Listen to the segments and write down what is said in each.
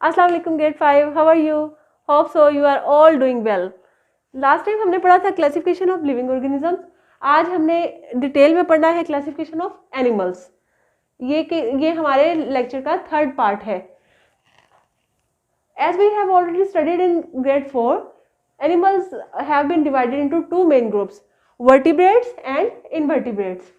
अस्सलाम वालेकुम grade 5, how are you? Hope so you are all doing well. Last time हमने पढ़ा था क्लासिफिकेशन ऑफ लिविंग ऑर्गेनिजम्स। आज हमने डिटेल में पढ़ना है क्लासिफिकेशन ऑफ एनिमल्स। ये हमारे लेक्चर का थर्ड पार्ट है। As we have already studied in grade 4, animals have been divided into two main groups, vertebrates and invertebrates.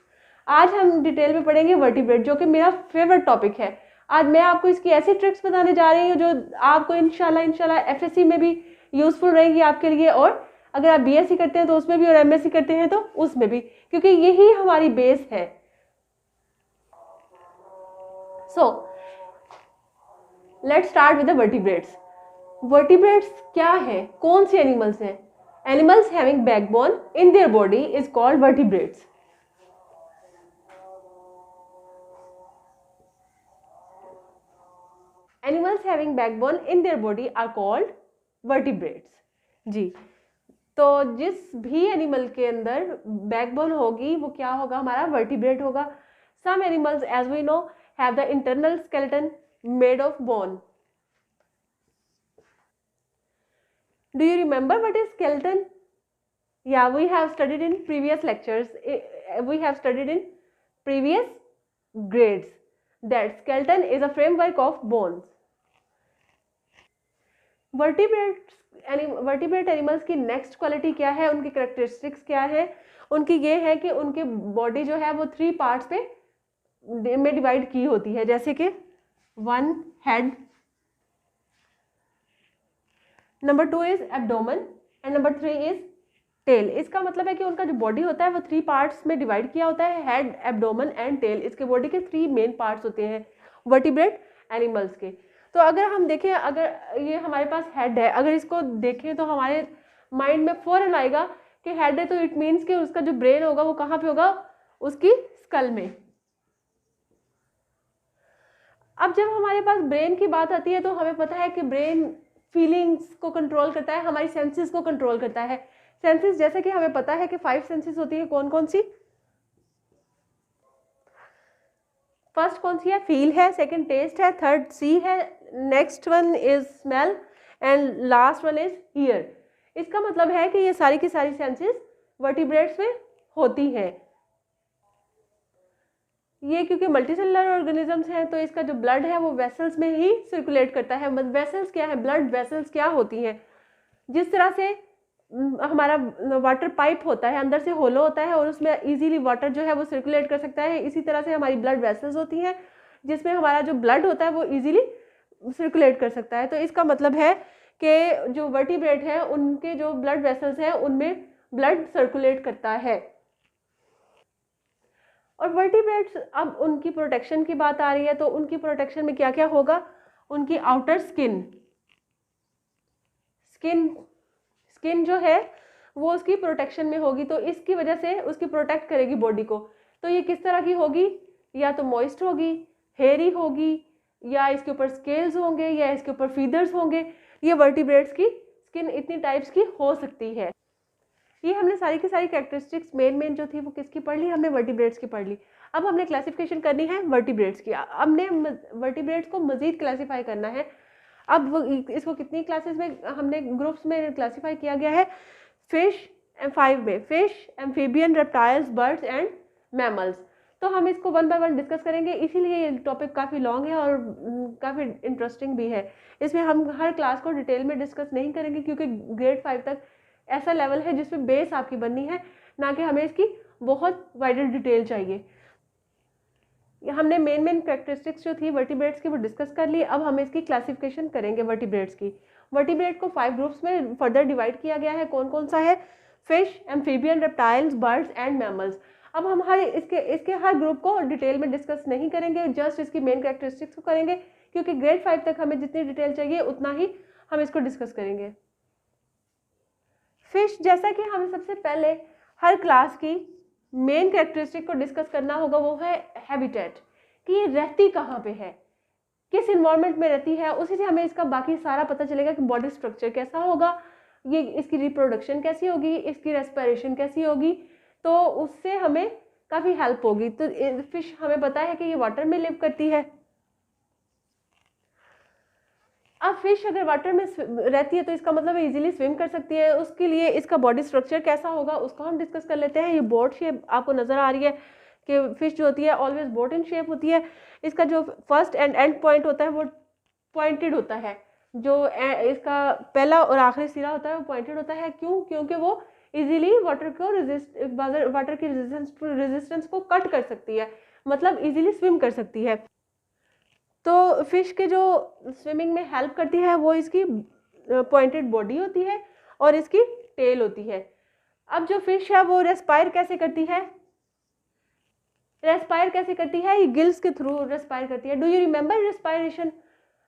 आज हम डिटेल में पढ़ेंगे वर्टिब्रेट, जो कि मेरा फेवरेट टॉपिक है। आज मैं आपको इसकी ऐसी ट्रिक्स बताने जा रही हूँ जो आपको इंशाल्लाह एफएससी में भी यूजफुल रहेगी आपके लिए, और अगर आप बीएससी करते हैं तो उसमें भी, और एमएससी करते हैं तो उसमें भी, क्योंकि यही हमारी बेस है। So let's start with the vertebrates. Vertebrates क्या है, कौन से एनिमल्स हैं? Animals having backbone in their body is called vertebrates. Animals having backbone in their body are called vertebrates. जी, तो जिस भी एनिमल के अंदर बैकबोन होगी वो क्या होगा? हमारा वर्टिब्रेट होगा। Some animals as we know have the internal skeleton made of bone. Do you remember what is skeleton? Yeah, we have studied in previous lectures. We have studied in previous grades that skeleton is a framework of bones. Vertebrate animals की next quality क्या है, उनकी characteristics क्या है? उनकी ये है कि उनकी बॉडी जो है वो 3 पार्ट्स में डिवाइड की होती है, जैसे कि 1 head, number 2 is abdomen and number 3 is tail. इसका मतलब है कि उनका जो बॉडी होता है वो 3 पार्ट्स में डिवाइड किया होता है, हेड, एब्डोमेन एंड टेल। इसके बॉडी के 3 मेन पार्ट्स होते हैं वर्टिब्रेट एनिमल्स के। तो अगर हम देखें, अगर ये हमारे पास हेड है, अगर इसको देखें तो हमारे माइंड में फौरन आएगा कि हेड है, तो इट मीन्स कि उसका जो ब्रेन होगा वो कहाँ पे होगा? उसकी स्कल में। अब जब हमारे पास ब्रेन की बात आती है तो हमें पता है कि ब्रेन फीलिंग्स को कंट्रोल करता है, हमारी सेंसेस को कंट्रोल करता है। सेंसेस जैसे कि हमें पता है कि 5 सेंसेस होती है, कौन कौन सी? फर्स्ट कौन सी है? फील है, सेकंड टेस्ट है, थर्ड सी है, next one is smell and last one is here. इसका मतलब है कि ये सारी की सारी सेंसेस वर्टिब्रेट्स में होती हैं। ये क्योंकि मल्टीसेलुलर ऑर्गेनिजम्स हैं तो इसका जो ब्लड है वो वेसल्स में ही सर्कुलेट करता है। वेसल्स क्या है? ब्लड वेसल्स क्या होती हैं? जिस तरह से हमारा वाटर पाइप होता है, अंदर से होलो होता है और उसमें इजीली वाटर जो है वो सर्कुलेट कर सकता है, इसी तरह से हमारी ब्लड वेसल्स होती हैं जिसमें हमारा जो ब्लड होता है वो इजीली सर्कुलेट कर सकता है। तो इसका मतलब है कि जो वर्टिब्रेट है उनके जो ब्लड वेसल्स हैं उनमें ब्लड सर्कुलेट करता है। और वर्टिब्रेट्स, अब उनकी प्रोटेक्शन की बात आ रही है तो उनकी प्रोटेक्शन में क्या क्या होगा? उनकी आउटर स्किन स्किन जो है वो उसकी प्रोटेक्शन में होगी, तो इसकी वजह से उसकी प्रोटेक्ट करेगी बॉडी को। तो ये किस तरह की होगी? या तो मॉइस्ट होगी, हेयरी होगी, या इसके ऊपर स्केल्स होंगे, या इसके ऊपर फीदर्स होंगे। ये वर्टिब्रेट्स की स्किन इतनी टाइप्स की हो सकती है। ये हमने सारी की सारी कैरेक्टरिस्टिक्स मेन जो थी वो किसकी पढ़ ली? हमने वर्टिब्रेट्स की पढ़ ली। अब हमने क्लासिफिकेशन करनी है वर्टिब्रेट्स की। हमने वर्टिब्रेट्स को मजीद क्लासीफाई करना है। अब इसको कितनी क्लासेस में हमने ग्रुप्स में क्लासीफाई किया गया है? फिश 5 में, fish, amphibian, reptiles, birds and mammals. तो हम इसको 1 बाय 1 डिस्कस करेंगे, इसीलिए ये टॉपिक काफ़ी लॉन्ग है और काफ़ी इंटरेस्टिंग भी है। इसमें हम हर क्लास को डिटेल में डिस्कस नहीं करेंगे क्योंकि ग्रेड 5 तक ऐसा लेवल है जिसमें बेस आपकी बननी है, ना कि हमें इसकी बहुत वाइडर डिटेल चाहिए। हमने मेन कैरेक्टरिस्टिक्स जो थी वर्टिब्रेट्स की वो डिस्कस कर ली। अब हम इसकी क्लासिफिकेशन करेंगे वर्टिब्रेट्स की। वर्टिब्रेट को 5 ग्रुप्स में फर्दर डिवाइड किया गया है। कौन कौन सा है? Fish, amphibian, reptiles, birds and mammals. अब हम हर इसके हर ग्रुप को डिटेल में डिस्कस नहीं करेंगे, जस्ट इसकी मेन कैरेक्टरिस्टिक्स को करेंगे, क्योंकि ग्रेड 5 तक हमें जितनी डिटेल चाहिए उतना ही हम इसको डिस्कस करेंगे। फिश, जैसा कि हमें सबसे पहले हर क्लास की मेन कैरेक्टरिस्टिक को डिस्कस करना होगा, वो है हैबिटेट, कि ये रहती कहाँ पे है, किस इन्वायरमेंट में रहती है। उसी से हमें इसका बाकी सारा पता चलेगा कि बॉडी स्ट्रक्चर कैसा होगा, ये इसकी रिप्रोडक्शन कैसी होगी, इसकी रेस्पिरेशन कैसी होगी, तो उससे हमें काफ़ी हेल्प होगी। तो फिश हमें पता है कि ये वाटर में लिव करती है। अब फिश अगर वाटर में रहती है तो इसका मतलब है इजीली स्विम कर सकती है। उसके लिए इसका बॉडी स्ट्रक्चर कैसा होगा उसको हम डिस्कस कर लेते हैं। ये बोट शेप आपको नज़र आ रही है कि फिश जो होती है ऑलवेज बोट इन शेप होती है। इसका जो फर्स्ट एंड एंड पॉइंट होता है वो पॉइंटेड होता है, जो इसका पहला और आखिरी सिरा होता है वो पॉइंटेड होता है। क्यों? क्योंकि वो इजीली वाटर की रेजिस्टेंस को कट कर सकती है, मतलब इजीली स्विम कर सकती है। तो फिश के जो स्विमिंग में हेल्प करती है वो इसकी पॉइंटेड बॉडी होती है और इसकी टेल होती है। अब जो फिश है वो रेस्पायर कैसे करती है? ये गिल्स के थ्रू रेस्पायर करती है। Do you remember respiration?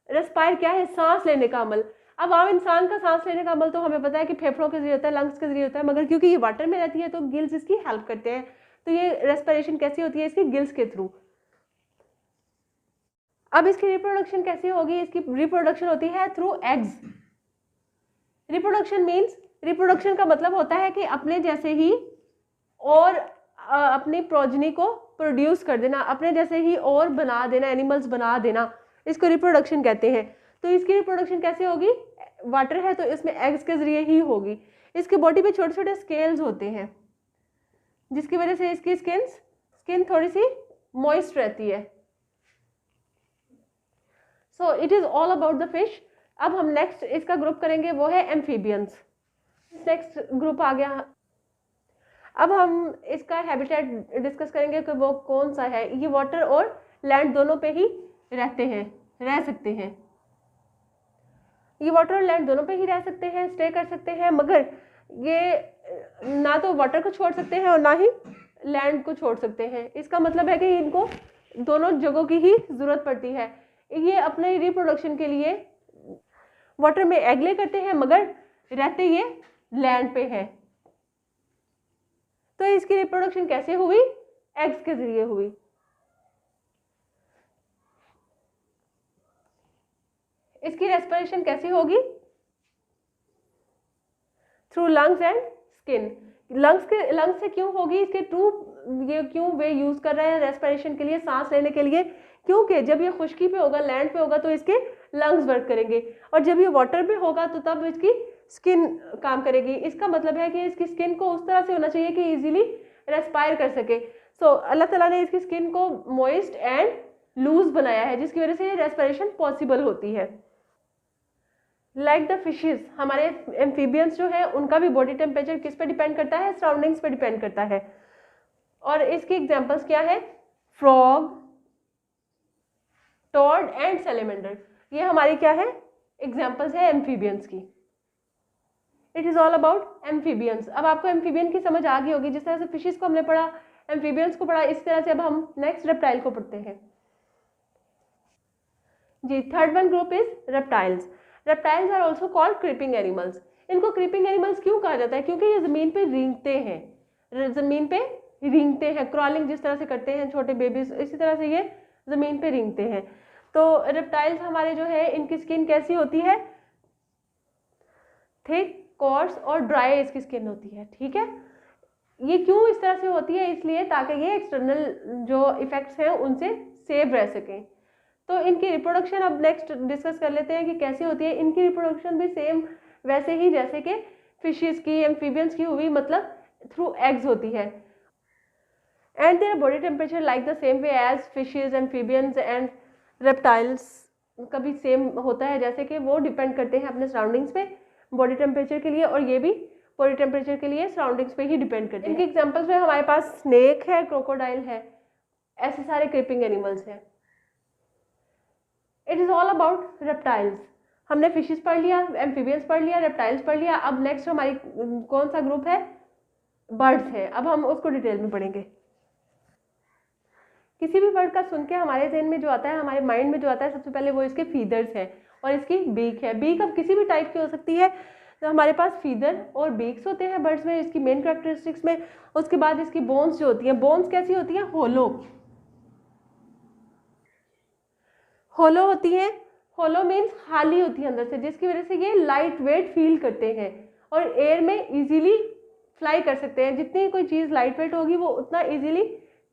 Respire क्या है? सांस लेने का अमल। अब आम इंसान का सांस लेने का अमल तो हमें पता है कि फेफड़ों के जरिए होता है, लंग्स के जरिए होता है, मगर क्योंकि ये वाटर में रहती है तो गिल्स इसकी हेल्प करते हैं। तो ये रेस्पिरेशन कैसी होती है? इसकी गिल्स के थ्रू। अब इसकी रिप्रोडक्शन कैसी होगी? इसकी रिप्रोडक्शन होती है थ्रू एग्स। रिप्रोडक्शन का मतलब होता है कि अपने जैसे ही और अपनी प्रोजनी को प्रोड्यूस कर देना, अपने जैसे ही और बना देना, एनिमल्स बना देना, इसको रिप्रोडक्शन कहते हैं। तो इसकी रिप्रोडक्शन कैसे होगी? वाटर है तो इसमें एग्स के जरिए ही होगी। इसके बॉडी पे छोटे छोटे स्केल्स होते हैं जिसकी वजह से इसकी स्किन थोड़ी सी मॉइस्ट रहती है। So it is all about the fish. अब हम नेक्स्ट इसका ग्रुप करेंगे वो है एम्फीबियंस। नेक्स्ट ग्रुप आ गया। अब हम इसका हैबिटेट डिस्कस करेंगे कि वो कौन सा है। ये वाटर और लैंड दोनों पे ही रह सकते हैं। ये वाटर और लैंड दोनों पे ही रह सकते हैं, स्टे कर सकते हैं, मगर ये ना तो वाटर को छोड़ सकते हैं और ना ही लैंड को छोड़ सकते हैं। इसका मतलब है कि इनको दोनों जगहों की ही ज़रूरत पड़ती है। ये अपने रिप्रोडक्शन के लिए वाटर में एग ले करते हैं मगर रहते ये लैंड पे है। तो इसकी रिप्रोडक्शन कैसे हुई? एग्स के जरिए हुई। इसकी रेस्पिरेशन कैसी होगी? Through lungs and skin. Lungs से क्यों होगी? इसके ये क्यों वे यूज कर रहे हैं रेस्पिरेशन के लिए, सांस लेने के लिए? क्योंकि जब ये खुश्की पे होगा, लैंड पे होगा, तो इसके लंग्स वर्क करेंगे, और जब ये वाटर पे होगा तो तब इसकी स्किन काम करेगी। इसका मतलब है कि इसकी स्किन को उस तरह से होना चाहिए कि इजीली रेस्पायर कर सके। सो अल्लाह ताला ने इसकी स्किन को मॉइस्ट एंड लूज बनाया है जिसकी वजह से रेस्पिरेशन पॉसिबल होती है। लाइक द फिशेज, हमारे एम्फीबियंस जो है उनका भी बॉडी टेम्परेचर किस पे डिपेंड करता है? सराउंडिंग्स पे डिपेंड करता है। और इसकी एग्जांपल्स क्या है? Frog, toad and salamander. ये हमारी क्या है? एग्जांपल्स है एम्फीबियंस की। It is all about amphibians. अब आपको एम्फीबियन की समझ आ गई होगी। जिस तरह से फिशेज को हमने पढ़ा, एम्फीबियंस को पढ़ा, इसी तरह से अब हम नेक्स्ट रेप्टाइल को पढ़ते हैं। जी, third one group is reptiles. Reptiles are also called creeping animals. इनको क्रीपिंग एनिमल्स क्यों कहा जाता है? क्योंकि ये जमीन पे रेंगते हैं, क्रॉलिंग जिस तरह से करते हैं छोटे बेबीज, इसी तरह से ये जमीन पे रेंगते हैं। तो रेप्टाइल्स हमारे जो है इनकी स्किन कैसी होती है? थिक, कोर्स और ड्राई इसकी स्किन होती है। ठीक है, ये क्यों इस तरह से होती है? इसलिए ताकि ये एक्सटर्नल जो इफेक्ट्स हैं उनसे सेव रह सकें। तो इनकी रिप्रोडक्शन अब नेक्स्ट डिस्कस कर लेते हैं कि कैसे होती है। इनकी रिप्रोडक्शन भी सेम वैसे ही जैसे कि फिशेस की, एम्फीबियंस की हुई, मतलब थ्रू एग्स होती है। And their body temperature like the same way as fishes, amphibians and reptiles का भी सेम होता है, जैसे कि वो डिपेंड करते हैं अपने सराउंडिंग्स पे बॉडी टेम्परेचर के लिए, और ये भी बॉडी टेम्परेचर के लिए सराउंडिंग्स पे ही डिपेंड करते हैं। इनके एग्जांपल्स में हमारे पास स्नेक है, क्रोकोडाइल है, ऐसे सारे क्रीपिंग एनिमल्स हैं। It is all about reptiles. हमने फिशेस पढ़ लिया, एम्फीबियंस पढ़ लिया, रेप्टाइल्स पढ़ लिया। अब नेक्स्ट हमारी कौन सा ग्रुप है? बर्ड्स है। अब हम उसको डिटेल में पढ़ेंगे। किसी भी बर्ड का सुन के हमारे ज़हन में जो आता है, हमारे माइंड में जो आता है, सबसे पहले वो इसके फीदर्स है और इसकी बीक है। बीक अब किसी भी टाइप की हो सकती है। तो हमारे पास फीदर और बीक्स होते हैं बर्ड्स में, इसकी मेन कैरेक्टरिस्टिक्स में। उसके बाद इसकी बोन्स जो होती हैं, बोन्स कैसी होती हैं? होलो होती हैं। होलो मीन्स खाली होती है अंदर से, जिसकी वजह से ये लाइट वेट फील करते हैं और एयर में इजीली फ्लाई कर सकते हैं। जितनी कोई चीज़ लाइट वेट होगी वो उतना इजीली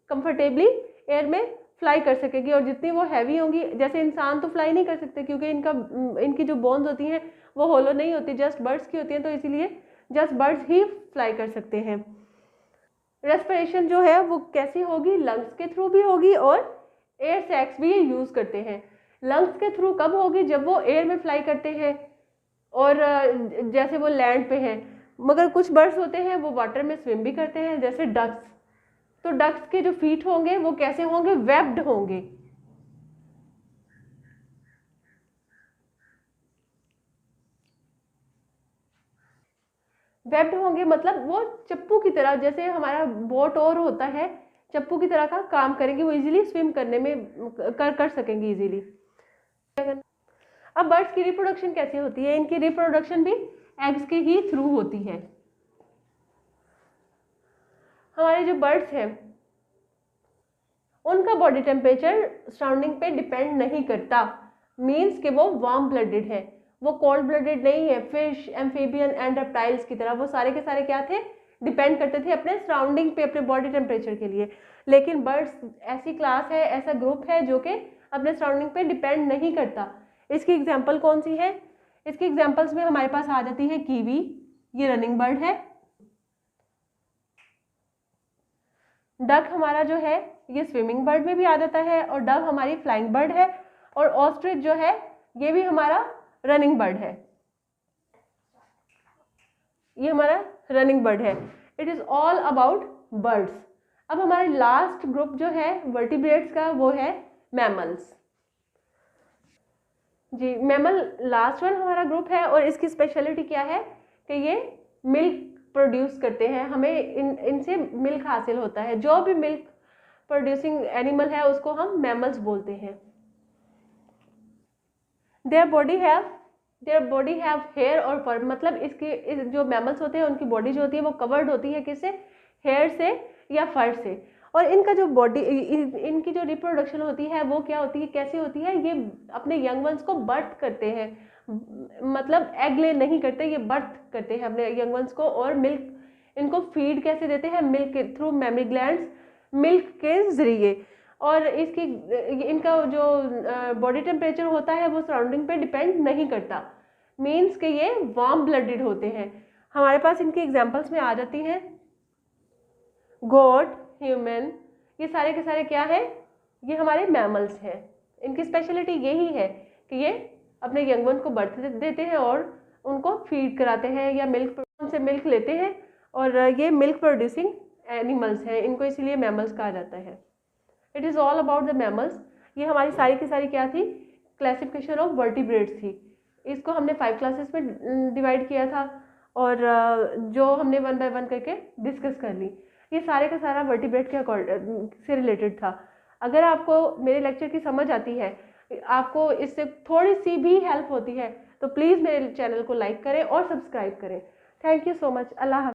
कंफर्टेबली एयर में फ्लाई कर सकेगी। और जितनी वो हैवी होंगी, जैसे इंसान तो फ्लाई नहीं कर सकते क्योंकि इनकी जो बोन्स होती हैं वो होलो नहीं होती, जस्ट बर्ड्स की होती हैं, तो इसीलिए जस्ट बर्ड्स ही फ्लाई कर सकते हैं। रेस्पिरेशन जो है वो कैसी होगी, लंग्स के थ्रू भी होगी और एयर सैक्स भी ये यूज़ करते हैं। लंग्स के थ्रू कब होगी, जब वो एयर में फ्लाई करते हैं और जैसे वो लैंड पे हैं। मगर कुछ बर्ड्स होते हैं वो वाटर में स्विम भी करते हैं, जैसे डक्स। तो डक्स के जो फीट होंगे वो कैसे होंगे, वेब्ड होंगे। वेब्ड होंगे मतलब वो चप्पू की तरह, जैसे हमारा बोट और होता है, चप्पू की तरह का काम करेंगे, वो इजीली स्विम करने में कर सकेंगे इजीली। अब बर्ड्स की रिप्रोडक्शन कैसे होती है, इनकी रिप्रोडक्शन भी एग्स के ही थ्रू होती है। हमारे जो बर्ड्स हैं उनका बॉडी टेम्परेचर सराउंडिंग पे डिपेंड नहीं करता, मीन्स कि वो वार्म ब्लडेड है, वो कोल्ड ब्लडेड नहीं है। फिश, एम्फीबियन एंड रेप्टाइल्स की तरह वो सारे के सारे क्या थे, डिपेंड करते थे अपने सराउंडिंग पे, अपने बॉडी टेम्परेचर के लिए। लेकिन बर्ड्स ऐसी क्लास है, ऐसा ग्रुप है जो कि अपने सराउंडिंग पे डिपेंड नहीं करता। इसकी एग्जाम्पल कौन सी है, इसकी एग्जाम्पल्स में हमारे पास आ जाती है कीवी, ये रनिंग बर्ड है। डक हमारा जो है ये स्विमिंग बर्ड में भी आ जाता है, और डव हमारी फ्लाइंग बर्ड है, और ऑस्ट्रिच जो है ये भी हमारा रनिंग बर्ड है, ये हमारा रनिंग बर्ड है। It is all about birds. अब हमारे लास्ट ग्रुप जो है वर्टिब्रेट्स का वो है मैमल्स। जी, मैमल लास्ट वन हमारा ग्रुप है, और इसकी स्पेशलिटी क्या है कि ये मिल्क प्रोड्यूस करते हैं, हमें इनसे मिल्क हासिल होता है। जो भी मिल्क प्रोड्यूसिंग एनिमल है उसको हम मैमल्स बोलते हैं। देयर बॉडी हैव हेयर और फर, मतलब इस जो मैमल्स होते हैं उनकी बॉडी जो होती है वो कवर्ड होती है किससे, हेयर से या फर से। और इनका जो बॉडी, इनकी जो रिप्रोडक्शन होती है वो क्या होती है, कैसी होती है, ये अपने यंग वंस को बर्थ करते हैं, मतलब एग ले नहीं करते, ये बर्थ करते हैं अपने यंग वंस को। और मिल्क इनको फीड कैसे देते हैं, मिल्क के थ्रू, मेमरी ग्लैंड्स, मिल्क के जरिए। और इसकी इनका जो बॉडी टेम्परेचर होता है वो सराउंडिंग पे डिपेंड नहीं करता, मीन्स कि ये वार्म ब्लडेड होते हैं। हमारे पास इनकी एग्जांपल्स में आ जाती हैं गोट, ह्यूमन, ये सारे के सारे क्या है, ये हमारे मैमल्स हैं। इनकी स्पेशलिटी यही है कि ये अपने यंग वन को बर्थ देते हैं और उनको फीड कराते हैं या मिल्क से मिल्क लेते हैं, और ये मिल्क प्रोड्यूसिंग एनिमल्स हैं, इनको इसीलिए मैमल्स कहा जाता है। It is all about the mammals. ये हमारी सारी की सारी क्या थी, क्लासिफिकेशन ऑफ वर्टिब्रेट्स थी। इसको हमने 5 क्लासेस में डिवाइड किया था, और जो हमने 1 बाय 1 करके डिस्कस कर ली। ये सारे का सारा वर्टिब्रेट के से रिलेटेड था। अगर आपको मेरे लेक्चर की समझ आती है, आपको इससे थोड़ी सी भी हेल्प होती है, तो प्लीज़ मेरे चैनल को लाइक करें और सब्सक्राइब करें। Thank you so much. Allah.